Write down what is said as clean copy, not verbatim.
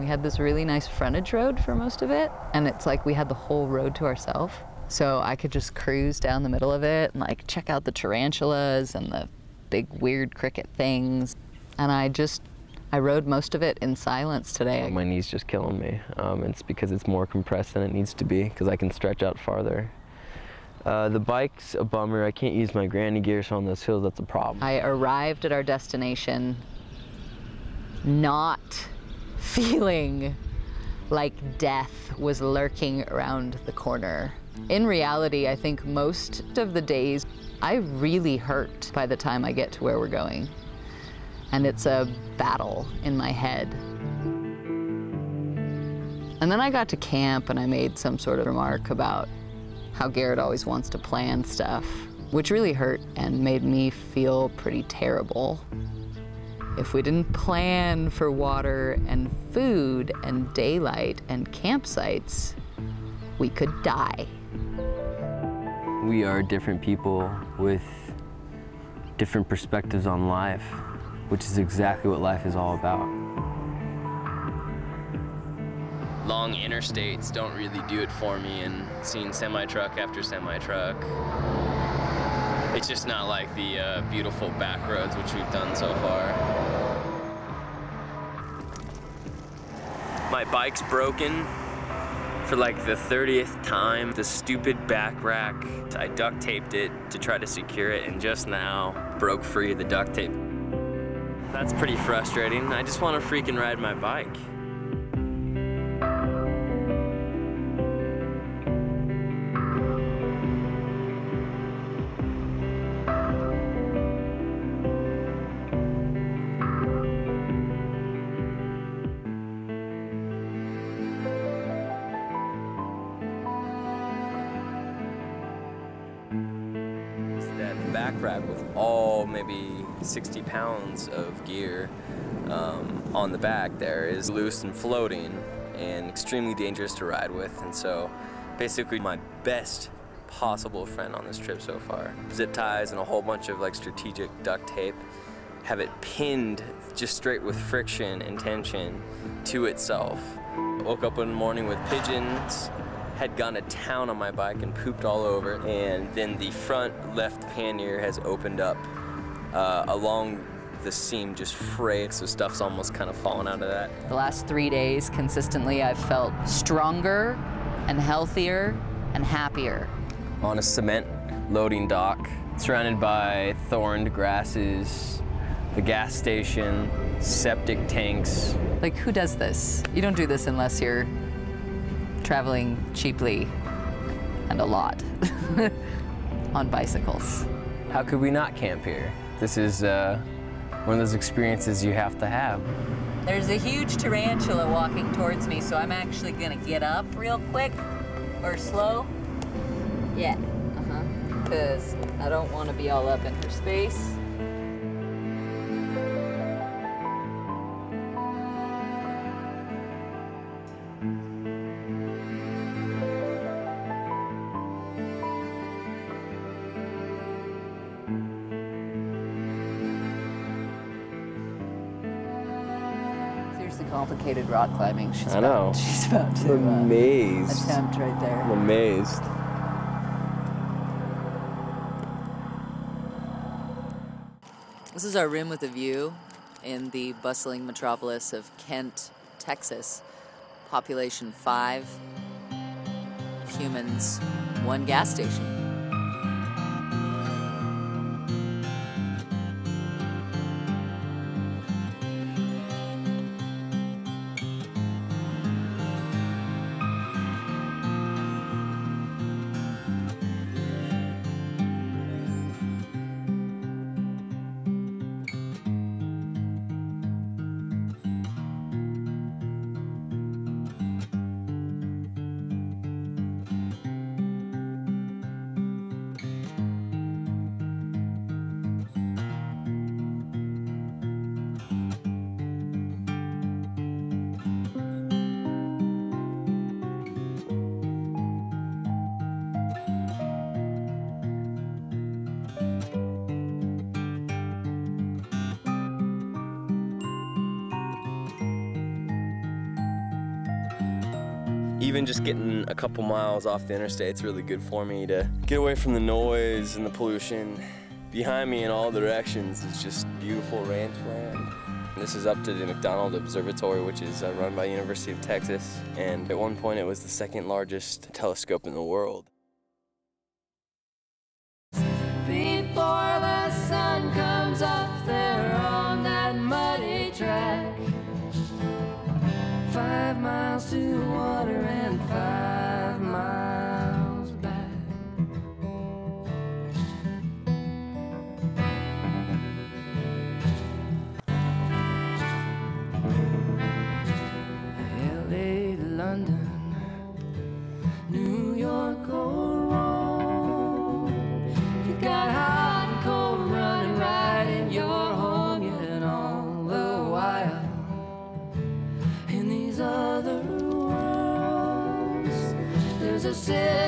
We had this really nice frontage road for most of it, and it's like we had the whole road to ourselves. So I could just cruise down the middle of it and like check out the tarantulas and the big weird cricket things. And I rode most of it in silence today. My knee's just killing me. It's because it's more compressed than it needs to be, because I can stretch out farther. The bike's a bummer. I can't use my granny gear, so on those hills, that's a problem. I arrived at our destination not feeling like death was lurking around the corner. In reality, I think most of the days, I really hurt by the time I get to where we're going. And it's a battle in my head. And then I got to camp and I made some sort of remark about how Garrett always wants to plan stuff, which really hurt and made me feel pretty terrible. If we didn't plan for water and food and daylight and campsites, we could die. We are different people with different perspectives on life, which is exactly what life is all about. Long interstates don't really do it for me, and seeing semi-truck after semi-truck, it's just not like the beautiful back roads which we've done so far. My bike's broken for like the 30th time. The stupid back rack, I duct taped it to try to secure it, and just now broke free of the duct tape. That's pretty frustrating. I just want to freaking ride my bike. Back rack with all maybe 60 pounds of gear on the back there is loose and floating and extremely dangerous to ride with. And so basically my best possible friend on this trip so far. Zip ties and a whole bunch of like strategic duct tape, have it pinned just straight with friction and tension to itself. Woke up one morning with pigeons, had gone to town on my bike and pooped all over, and then the front left pannier has opened up along the seam, just frayed, so stuff's almost kind of fallen out of that. The last 3 days, consistently, I've felt stronger and healthier and happier. On a cement loading dock, surrounded by thorned grasses, the gas station, septic tanks. Like, who does this? You don't do this unless you're traveling cheaply and a lot on bicycles. How could we not camp here? This is one of those experiences you have to have. There's a huge tarantula walking towards me, so I'm actually gonna get up real quick or slow. Yeah, because I don't want to be all up in her space. Complicated rock climbing. She's about to amazed. Attempt right there. I'm amazed. This is our room with a view in the bustling metropolis of Kent, Texas. Population 5, humans, 1 gas station. even just getting a couple miles off the interstate is really good for me to get away from the noise and the pollution. Behind me in all directions is just beautiful ranch land. This is up to the McDonald Observatory, which is run by the University of Texas. And at one point it was the second largest telescope in the world. Before the sun comes up there on that muddy track, 5 miles to the water and 5 miles back. LA to London, New York or Rome, you got hot and cold running right in your home, yet and all the while in these other worlds there's a city